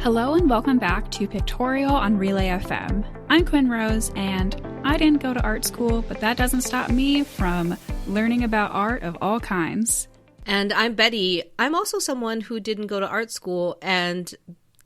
Hello and welcome back to Pictorial on Relay FM. I'm Quinn Rose, and I didn't go to art school, but that doesn't stop me from learning about art of all kinds. And I'm Betty. I'm also someone who didn't go to art school, and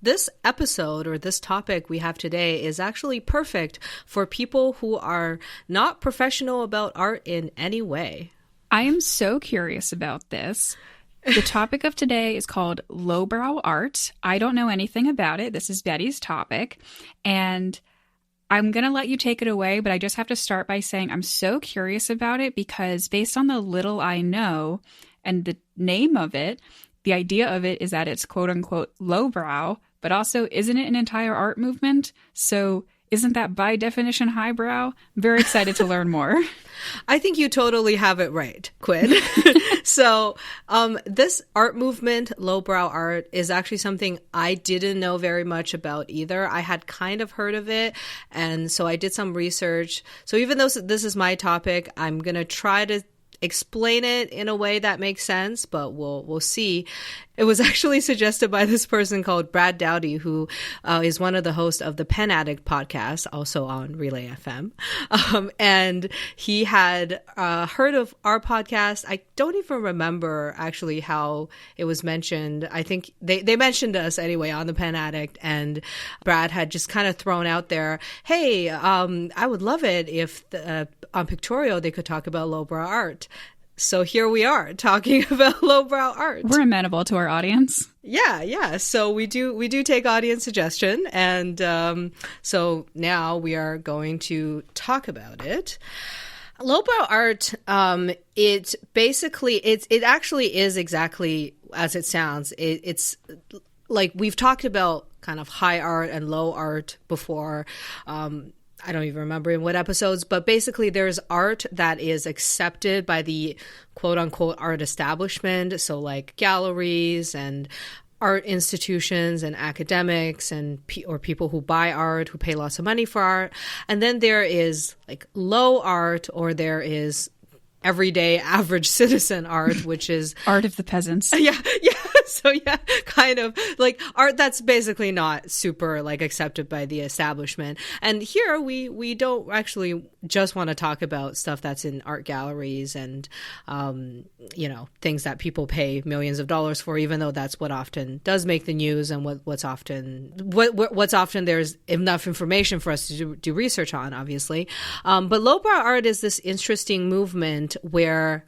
this episode or this topic we have today is actually perfect for people who are not professional about art in any way. I am so curious about this. The topic of today is called Lowbrow art. I don't know anything about it. This is Betty's topic. And I'm going to let you take it away, but I just have to start by saying I'm so curious about it because based on the little I know and the name of it, the idea of it is that it's quote unquote lowbrow, but also isn't it an entire art movement? So isn't that by definition highbrow? I'm very excited to learn more. I think you totally have it right, Quinn. So this art movement, lowbrow art, is actually something I didn't know very much about either. I had kind of heard of it, and so I did some research. So even though this is my topic, I'm going to try to explain it in a way that makes sense, but we'll see. It was actually suggested by this person called Brad Dowdy, who is one of the hosts of the Pen Addict podcast, also on Relay FM. And he had heard of our podcast. I don't even remember actually how it was mentioned. I think they mentioned us anyway on the Pen Addict, and Brad had just kind of thrown out there, hey, I would love it if on Pictorial they could talk about lowbrow art. So here we are talking about lowbrow art. We're amenable to our audience. Yeah. So we do take audience suggestion, and so now we are going to talk about it. Lowbrow art, it actually is exactly as it sounds. It's like we've talked about kind of high art and low art before. I don't even remember in what episodes, but basically there's art that is accepted by the quote unquote art establishment. So like galleries and art institutions and academics and or people who buy art, who pay lots of money for art. And then there is like low art, or there is everyday average citizen art, which is art of the peasants. Yeah. So yeah, kind of like art that's basically not super like accepted by the establishment. And here we don't actually just want to talk about stuff that's in art galleries and things that people pay millions of dollars for, even though that's what often does make the news and what's often there's enough information for us to do research on, obviously. But lowbrow art is this interesting movement where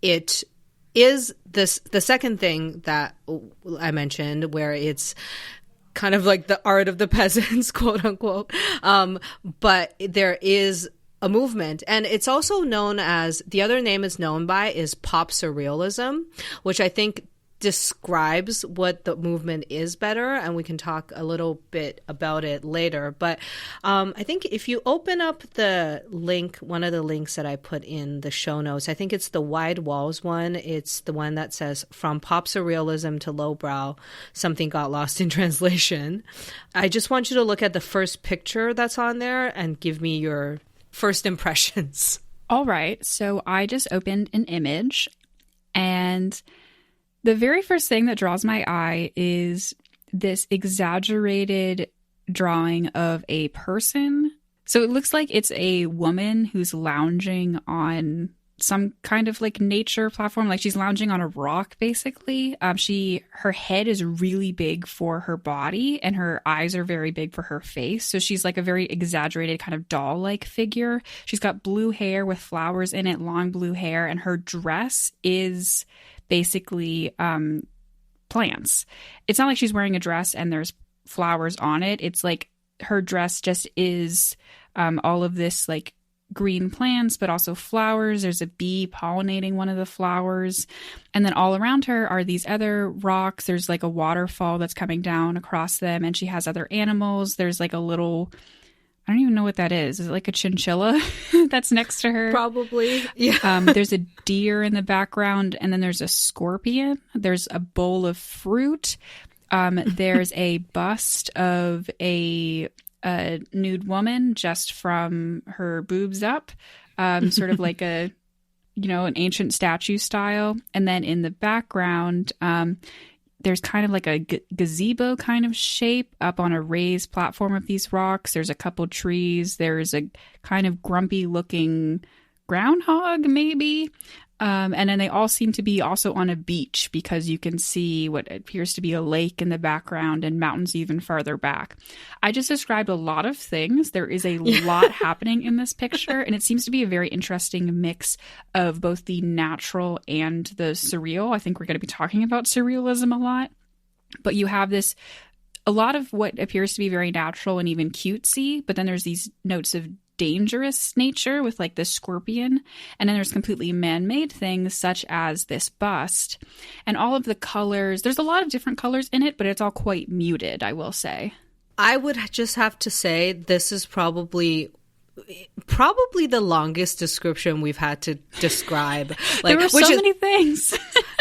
it is the second thing that I mentioned, where it's kind of like the art of the peasants, quote unquote. But there is a movement, and it's also known as, the other name it's known by is pop surrealism, which I think describes what the movement is better, and we can talk a little bit about it later. But I think if you open up the link, one of the links that I put in the show notes, I think it's the Wide Walls one. It's the one that says from pop surrealism to lowbrow, something got lost in translation. I just want you to look at the first picture that's on there and give me your first impressions. All right. So I just opened an image, and the very first thing that draws my eye is this exaggerated drawing of a person. So it looks like it's a woman who's lounging on some kind of like nature platform, like she's lounging on a rock, basically. Her head is really big for her body, and her eyes are very big for her face. So she's like a very exaggerated kind of doll-like figure. She's got blue hair with flowers in it, long blue hair, and her dress is basically plants. It's not like she's wearing a dress and there's flowers on it. It's like her dress just is all of this like green plants, but also flowers. There's a bee pollinating one of the flowers. And then all around her are these other rocks. There's like a waterfall that's coming down across them, and she has other animals. There's like a little, I don't even know what that is. Is it like a chinchilla that's next to her? Probably. Yeah. There's a deer in the background, and then there's a scorpion. There's a bowl of fruit. There's a bust of a nude woman just from her boobs up, sort of like a, an ancient statue style. And then in the background, there's kind of like a gazebo kind of shape up on a raised platform of these rocks. There's a couple trees. There's a kind of grumpy looking groundhog, maybe. And then they all seem to be also on a beach because you can see what appears to be a lake in the background and mountains even farther back. I just described a lot of things. There is a lot happening in this picture, and it seems to be a very interesting mix of both the natural and the surreal. I think we're going to be talking about surrealism a lot. But you have a lot of what appears to be very natural and even cutesy, but then there's these notes of dangerous nature with like this scorpion, and then there's completely man-made things such as this bust, and all of the colors, there's a lot of different colors in it, but it's all quite muted, I will say. I would just have to say this is probably the longest description we've had to describe. Like, there were so many things.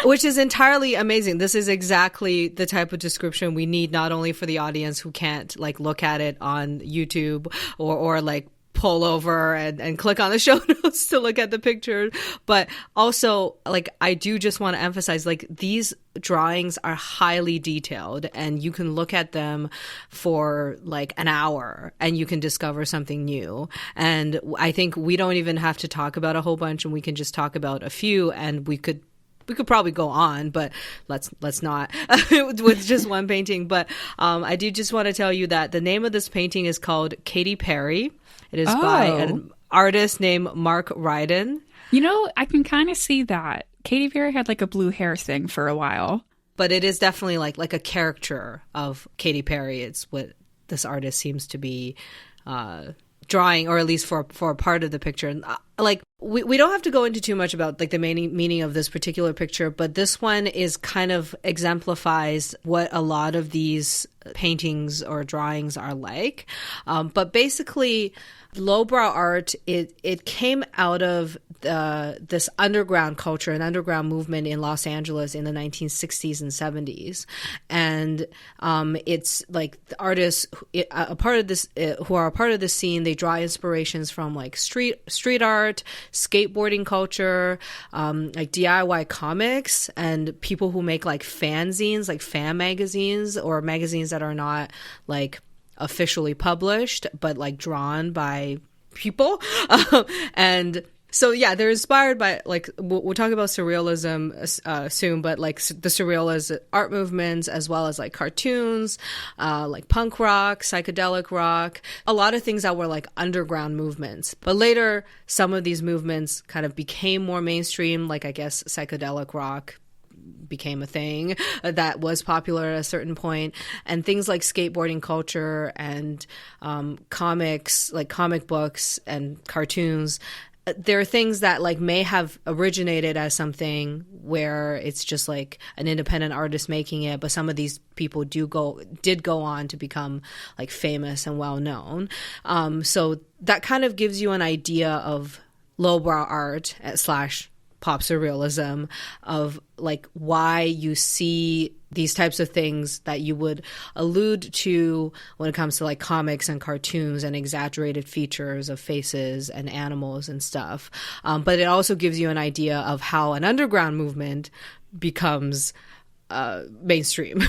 Which is entirely amazing. This is exactly the type of description we need, not only for the audience who can't like look at it on YouTube or like pull over and click on the show notes to look at the picture, but also like I do just want to emphasize like these drawings are highly detailed and you can look at them for like an hour and you can discover something new. And I think we don't even have to talk about a whole bunch, and we can just talk about a few, and we could probably go on, but let's not with just one painting. But I do just want to tell you that the name of this painting is called Katy Perry. It is by an artist named Mark Ryden. You know, I can kind of see that. Katy Perry had like a blue hair thing for a while. But it is definitely like a caricature of Katy Perry. It's what this artist seems to be drawing, or at least for a part of the picture. Like we don't have to go into too much about like the meaning of this particular picture, but this one is kind of exemplifies what a lot of these paintings or drawings are like. But basically, lowbrow art, it came out of this underground culture and underground movement in Los Angeles in the 1960s and 70s, and it's like the artists who are a part of this scene. They draw inspirations from like street art, skateboarding culture, like DIY comics, and people who make like fanzines, like fan magazines or magazines that are not like officially published but like drawn by people. And so yeah, they're inspired by like we'll talk about surrealism soon, but like the surrealist art movements, as well as like cartoons, like punk rock, psychedelic rock, a lot of things that were like underground movements. But later some of these movements kind of became more mainstream, like I guess psychedelic rock became a thing that was popular at a certain point, and things like skateboarding culture and comics, like comic books and cartoons. There are things that like may have originated as something where it's just like an independent artist making it, but some of these people did go on to become like famous and well known. So that kind of gives you an idea of lowbrow art / pop surrealism, of like why you see these types of things that you would allude to when it comes to like comics and cartoons and exaggerated features of faces and animals and stuff. But it also gives you an idea of how an underground movement becomes mainstream.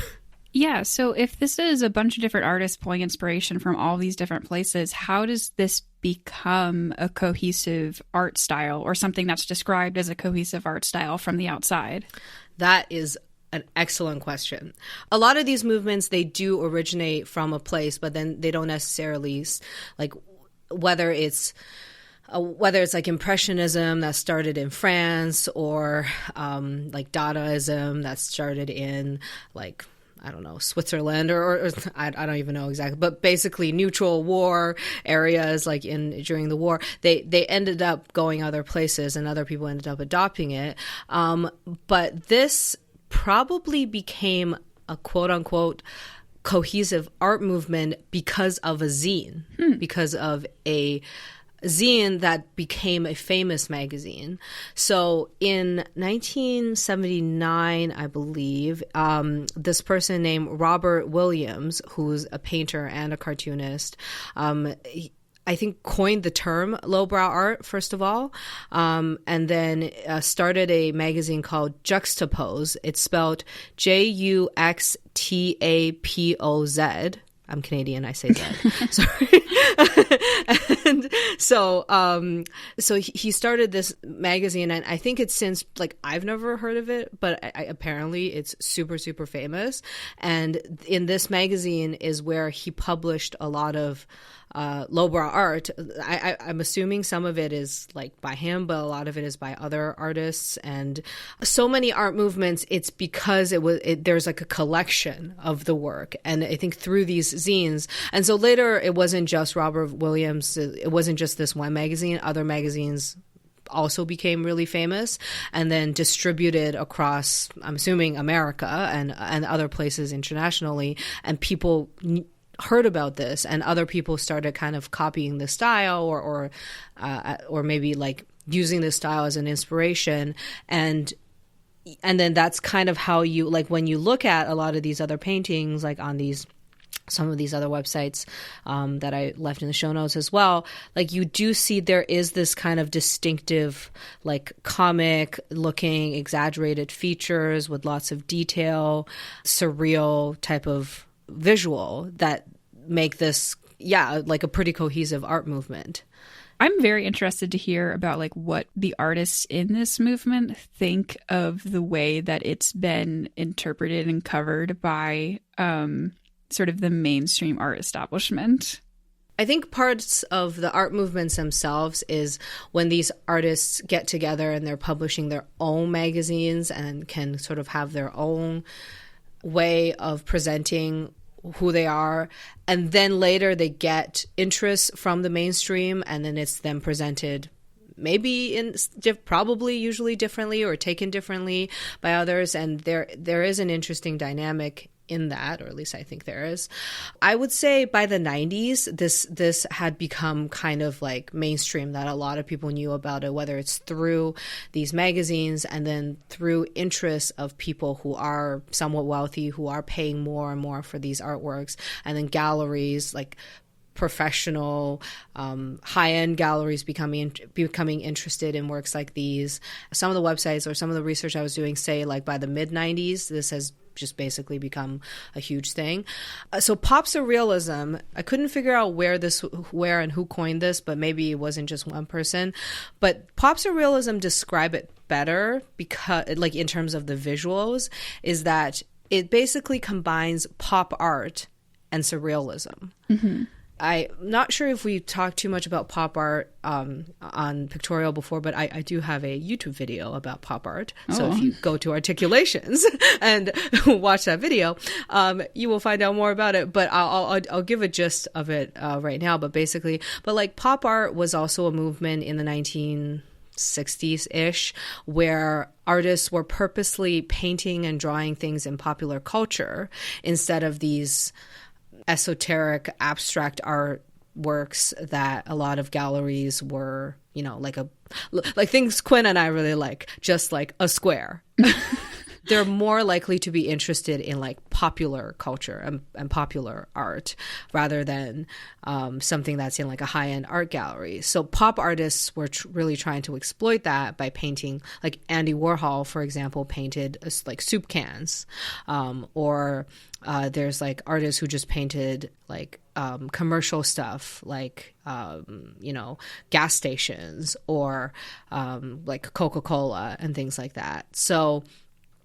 Yeah, so if this is a bunch of different artists pulling inspiration from all these different places, how does this become a cohesive art style, or something that's described as a cohesive art style from the outside? That is an excellent question. A lot of these movements, they do originate from a place, but then they don't necessarily, like, whether it's like Impressionism that started in France, or like Dadaism that started in like, I don't know, Switzerland, or I don't even know exactly, but basically neutral war areas, like during the war, they ended up going other places and other people ended up adopting it. But this probably became a quote unquote cohesive art movement because of a zine, because of a zine that became a famous magazine. So in 1979, I believe, this person named Robert Williams, who's a painter and a cartoonist, I think, coined the term lowbrow art, first of all, and then started a magazine called Juxtapoz. It's spelled Juxtapoz. I'm Canadian, I say that. Sorry. And so he started this magazine, and I think it's since, like, I've never heard of it, but apparently it's super, super famous. And in this magazine is where he published a lot of lowbrow art. I'm assuming some of it is like by him, but a lot of it is by other artists. And so many art movements, it's because there's like a collection of the work. And I think through these zines, and so later it wasn't just Robert Williams, it wasn't just this one magazine, other magazines also became really famous and then distributed across, I'm assuming, America and other places internationally, and people heard about this, and other people started kind of copying the style or maybe like using this style as an inspiration, and then that's kind of how you, like, when you look at a lot of these other paintings, like on some of these other websites that I left in the show notes as well, like, you do see there is this kind of distinctive, like, comic looking exaggerated features with lots of detail, surreal type of visual that make this, like a pretty cohesive art movement. I'm very interested to hear about, like, what the artists in this movement think of the way that it's been interpreted and covered by sort of the mainstream art establishment. I think parts of the art movements themselves is when these artists get together and they're publishing their own magazines and can sort of have their own way of presenting who they are, and then later they get interest from the mainstream, and then it's then presented maybe probably usually differently or taken differently by others, and there is an interesting dynamic in that, or at least I think there is. I would say by the 90s, this had become kind of like mainstream, that a lot of people knew about it, whether it's through these magazines and then through interests of people who are somewhat wealthy, who are paying more and more for these artworks, and then galleries, like professional, high-end galleries becoming interested in works like these. Some of the websites or some of the research I was doing say, like, by the mid-90s, this has just basically become a huge thing. So pop surrealism, I couldn't figure out where and who coined this, but maybe it wasn't just one person. But pop surrealism describe it better because, like, in terms of the visuals, is that it basically combines pop art and surrealism. Mm-hmm. I'm not sure if we talked too much about pop art on Pictorial before, but I do have a YouTube video about pop art. So if you go to Articulations and watch that video, you will find out more about it. But I'll give a gist of it right now. But basically, like, pop art was also a movement in the 1960s-ish where artists were purposely painting and drawing things in popular culture instead of these esoteric abstract art works that a lot of galleries were, you know, like things Quinn and I really like, just like a square. They're more likely to be interested in, like, popular culture and popular art rather than something that's in, like, a high-end art gallery. So pop artists were really trying to exploit that by painting, like Andy Warhol, for example, painted like soup cans, or there's, like, artists who just painted, like, commercial stuff, like, you know, gas stations or like Coca-Cola and things like that. So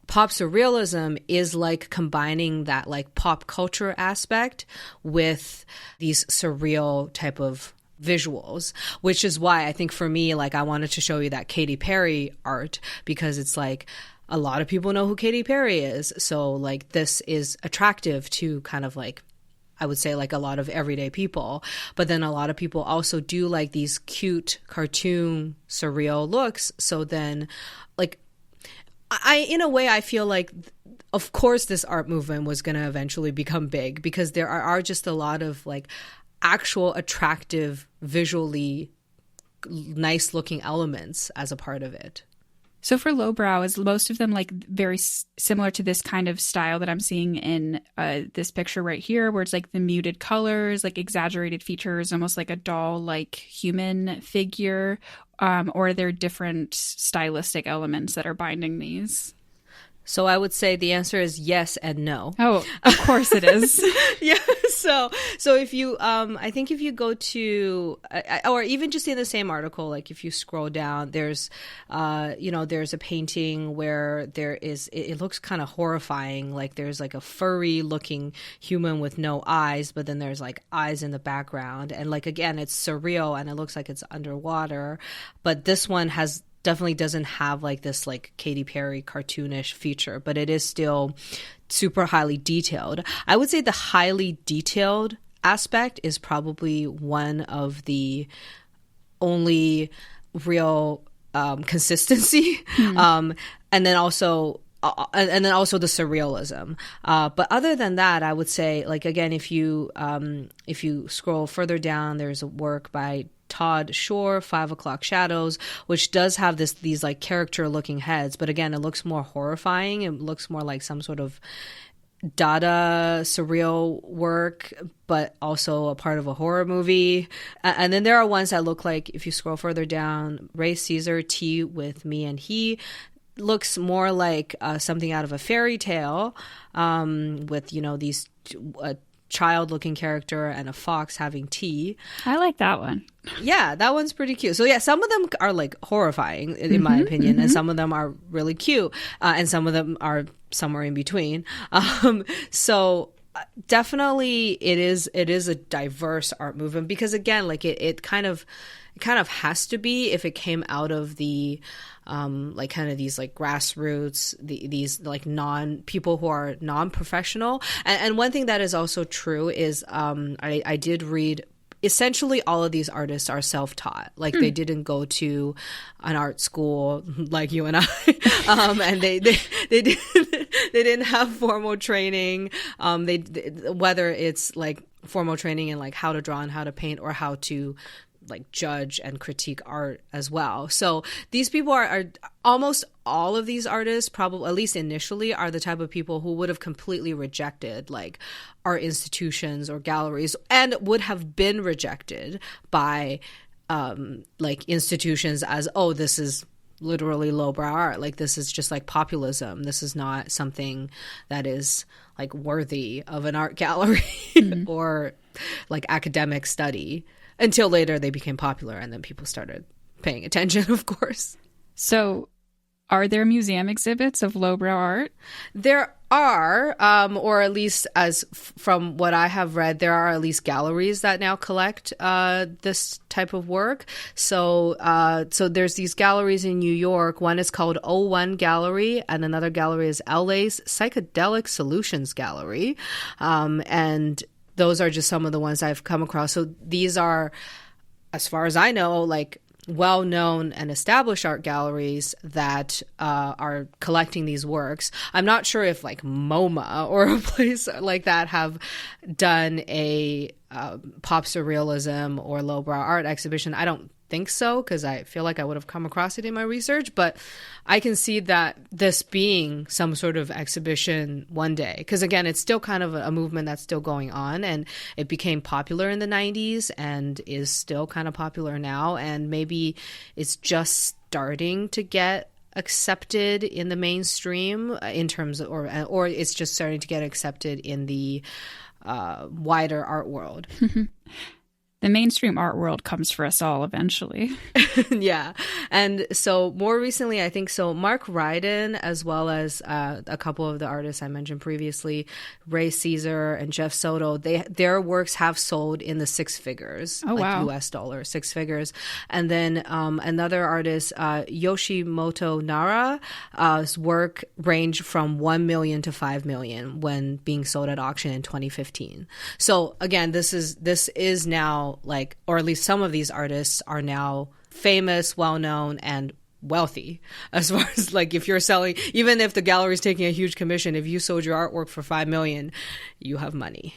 pop surrealism is like combining that, like, pop culture aspect with these surreal type of visuals, which is why I think for me, like, I wanted to show you that Katy Perry art, because it's like a lot of people know who Katy Perry is. So, like, this is attractive to kind of, like, I would say, like, a lot of everyday people. But then a lot of people also do like these cute cartoon surreal looks. So then, like, in a way, I feel like, of course, this art movement was going to eventually become big because there are just a lot of, like, actual attractive, visually nice looking elements as a part of it. So for lowbrow, is most of them like very similar to this kind of style that I'm seeing in this picture right here, where it's like the muted colors, like exaggerated features, almost like a doll-like human figure, or are there different stylistic elements that are binding these? So I would say the answer is yes and no. Oh, of course it is. Yeah. So if you, I think if you go to, or even just in the same article, like if you scroll down, there's, there's a painting where there is, it looks kind of horrifying. Like there's like a furry looking human with no eyes, but then there's like eyes in the background. And like, again, it's surreal and it looks like it's underwater. But this one definitely doesn't have like this like Katy Perry cartoonish feature, but it is still super highly detailed. I would say the highly detailed aspect is probably one of the only real consistency. And then also the surrealism. But other than that, I would say, like, again, if you scroll further down, there's a work by Todd Shore, 5 O'Clock Shadows, which does have these like character looking heads, but again, it looks more horrifying. It looks more like some sort of Dada surreal work, but also a part of a horror movie. And then there are ones that look like, if you scroll further down, Ray Caesar, Tea with Me and He, looks more like something out of a fairy tale, with, these child-looking character and a fox having tea. I like that one. Yeah, that one's pretty cute. So yeah, some of them are like horrifying in my opinion, and some of them are really cute, and some of them are somewhere in between. So definitely it is a diverse art movement, because again, like it kind of has to be if it came out of the like kind of these like grassroots, these like people who are non-professional. And one thing that is also true is I did read, essentially all of these artists are self-taught. Like they didn't go to an art school like you and I, and they didn't have formal training. Whether it's like formal training in like how to draw and how to paint, or how to like judge and critique art as well. So these people are almost all of these artists, probably at least initially, are the type of people who would have completely rejected like art institutions or galleries, and would have been rejected by like institutions as, oh, this is literally lowbrow art. Like this is just like populism. This is not something that is like worthy of an art gallery or like academic study. Until later they became popular, and then people started paying attention, of course. So are there museum exhibits of lowbrow art? There are, or at least from what I have read, there are at least galleries that now collect this type of work. So there's these galleries in New York. One is called O1 Gallery, and another gallery is LA's Psychedelic Solutions Gallery. And those are just some of the ones I've come across. So these are, as far as I know, like well-known and established art galleries that are collecting these works. I'm not sure if like MoMA or a place like that have done a pop surrealism or lowbrow art exhibition. I don't think so, because I feel like I would have come across it in my research, but I can see that this being some sort of exhibition one day, because again, it's still kind of a movement that's still going on, and it became popular in the 90s and is still kind of popular now, and maybe it's just starting to get accepted in the mainstream in terms of, or it's just starting to get accepted in the wider art world. The mainstream art world comes for us all eventually. Yeah. And so more recently, I think so Mark Ryden, as well as a couple of the artists I mentioned previously, Ray Caesar and Jeff Soto, their works have sold in the six figures, US dollar, six figures. And then another artist, Yoshimoto Nara's work ranged from 1 million to 5 million when being sold at auction in 2015. So again, this is now, like, or at least some of these artists are now famous, well-known, and wealthy, as far as like if you're selling, even if the gallery's taking a huge commission, if you sold your artwork for 5 million, you have money.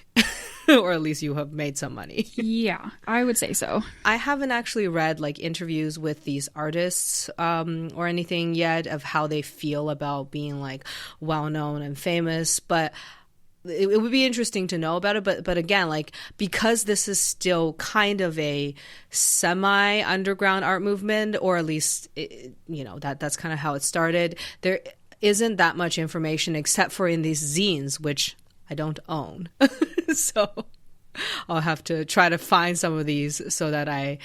or at least you have made some money. Yeah, I would say so. I haven't actually read like interviews with these artists or anything yet of how they feel about being like well-known and famous, but it would be interesting to know about it. But again, like, because this is still kind of a semi-underground art movement, or at least, that's kind of how it started, there isn't that much information except for in these zines, which I don't own. So I'll have to try to find some of these so that I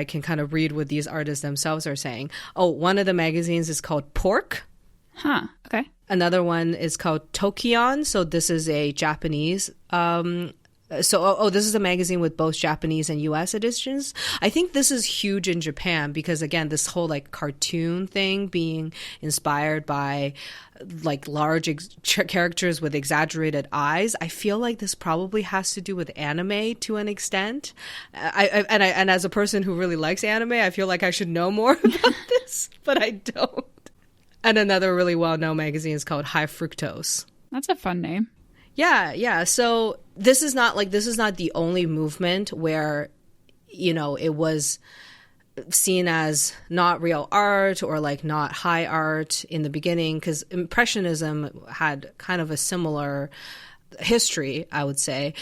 can kind of read what these artists themselves are saying. Oh, one of the magazines is called Pork. Huh. Okay. Another one is called Tokion. So this is a Japanese. This is a magazine with both Japanese and U.S. editions. I think this is huge in Japan because, again, this whole like cartoon thing being inspired by like large characters with exaggerated eyes. I feel like this probably has to do with anime to an extent. And as a person who really likes anime, I feel like I should know more about this, but I don't. And another really well-known magazine is called High Fructose. That's a fun name. Yeah. So this is not the only movement where, it was seen as not real art or like not high art in the beginning, because Impressionism had kind of a similar history, I would say,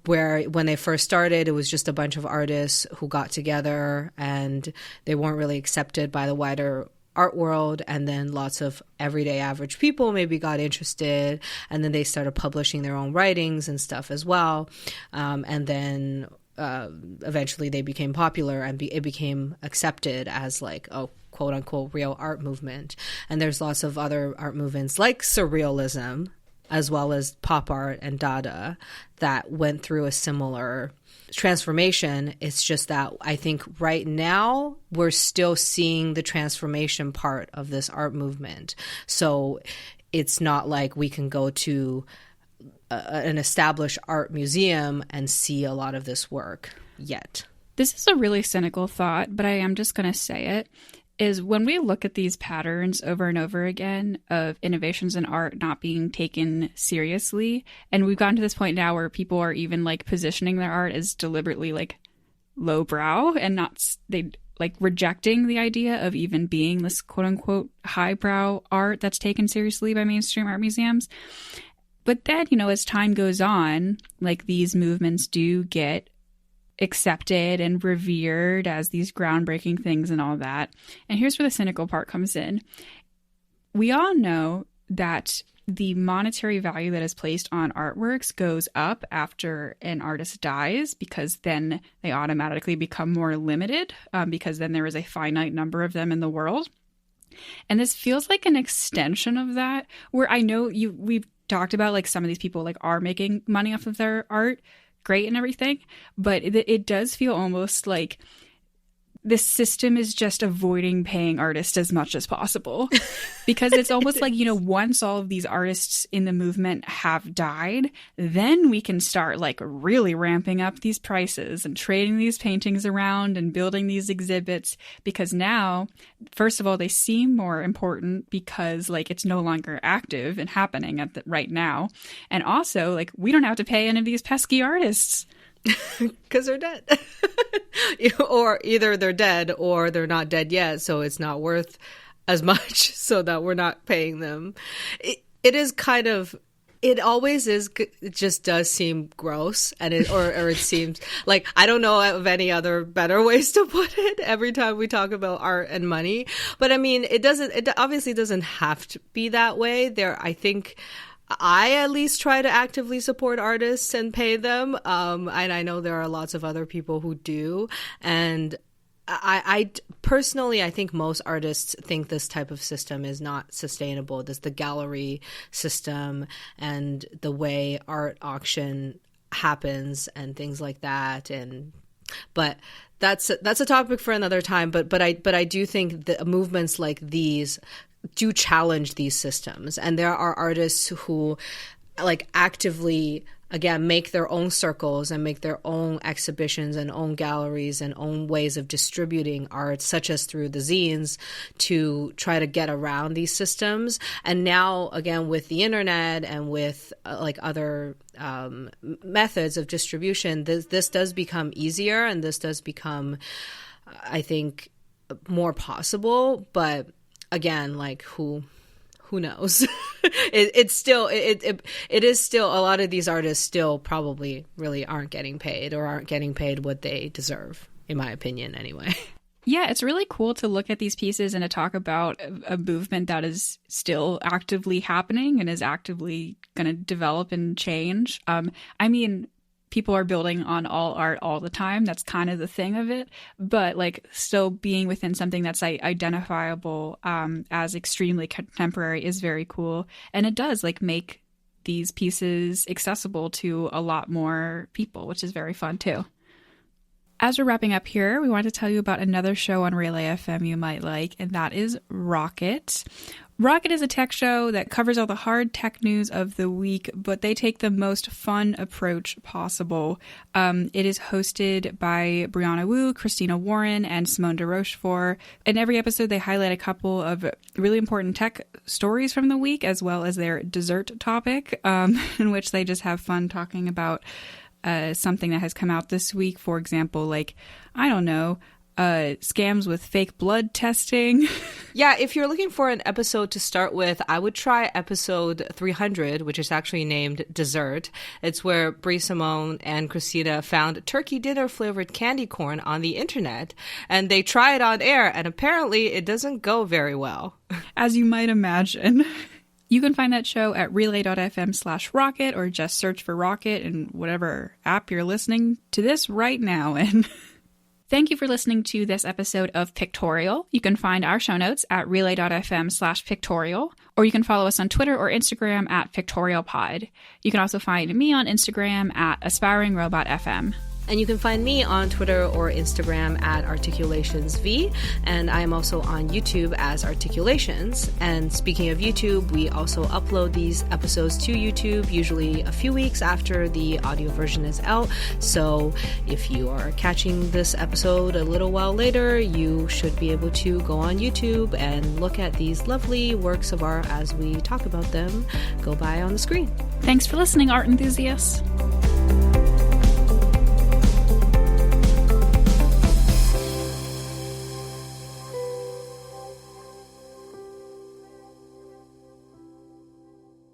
where when they first started, it was just a bunch of artists who got together and they weren't really accepted by the wider art world, and then lots of everyday average people maybe got interested, and then they started publishing their own writings and stuff as well, and then eventually they became popular and it became accepted as like a quote unquote real art movement. And there's lots of other art movements like Surrealism as well as pop art and Dada that went through a similar transformation. It's just that I think right now we're still seeing the transformation part of this art movement. So it's not like we can go to an established art museum and see a lot of this work yet. This is a really cynical thought, but I am just going to say it, is when we look at these patterns over and over again of innovations in art not being taken seriously, and we've gotten to this point now where people are even like positioning their art as deliberately like lowbrow and they like rejecting the idea of even being this quote unquote highbrow art that's taken seriously by mainstream art museums. But then, as time goes on, like these movements do get accepted and revered as these groundbreaking things and all that. And here's where the cynical part comes in. We all know that the monetary value that is placed on artworks goes up after an artist dies, because then they automatically become more limited, because then there is a finite number of them in the world. And this feels like an extension of that, where I know we've talked about like some of these people like are making money off of their art, great and everything, but it does feel almost like this system is just avoiding paying artists as much as possible, because it's almost like, once all of these artists in the movement have died, then we can start like really ramping up these prices and trading these paintings around and building these exhibits, because now, first of all, they seem more important because like it's no longer active and happening right now. And also like we don't have to pay any of these pesky artists. Because they're dead. Or either they're dead or they're not dead yet, so it's not worth as much, so that we're not paying them. It is kind of, it always is, it just does seem gross, and it seems like, I don't know of any other better ways to put it every time we talk about art and money. But I mean, it obviously doesn't have to be that way. I think I at least try to actively support artists and pay them. And I know there are lots of other people who do. And I personally, I think most artists think this type of system is not sustainable. The gallery system and the way art auction happens and things like that. But that's a topic for another time. But I do think that movements like these do challenge these systems, and there are artists who like actively again, make their own circles and make their own exhibitions and own galleries and own ways of distributing art, such as through the zines, to try to get around these systems. And now, again, with the internet and with like other methods of distribution, this does become easier, and this does become, I think, more possible. But again, like who knows? It is still a lot of these artists still probably really aren't getting paid, or aren't getting paid what they deserve, in my opinion, anyway. Yeah, it's really cool to look at these pieces and to talk about a movement that is still actively happening and is actively going to develop and change. I mean, people are building on all art all the time. That's kind of the thing of it. But like still being within something that's identifiable as extremely contemporary is very cool. And it does like make these pieces accessible to a lot more people, which is very fun too. As we're wrapping up here, we want to tell you about another show on Relay FM you might like, and that is Rocket. Rocket is a tech show that covers all the hard tech news of the week, but they take the most fun approach possible. It is hosted by Brianna Wu, Christina Warren, and Simone de Rochefort. In every episode, they highlight a couple of really important tech stories from the week, as well as their dessert topic, in which they just have fun talking about something that has come out this week. For example, like, I don't know, scams with fake blood testing. Yeah, if you're looking for an episode to start with, I would try episode 300, which is actually named Dessert. It's where Brie Simone and Christina found turkey dinner flavored candy corn on the internet, and they try it on air, and apparently it doesn't go very well. As you might imagine. You can find that show at relay.fm/rocket, or just search for Rocket in whatever app you're listening to this right now in. Thank you for listening to this episode of Pictorial. You can find our show notes at relay.fm/pictorial, or you can follow us on Twitter or Instagram at PictorialPod. You can also find me on Instagram at AspiringRobotFM. And you can find me on Twitter or Instagram at Articulations_V, and I am also on YouTube as Articulations. And speaking of YouTube, we also upload these episodes to YouTube, usually a few weeks after the audio version is out. So if you are catching this episode a little while later, you should be able to go on YouTube and look at these lovely works of art as we talk about them go by on the screen. Thanks for listening, art enthusiasts.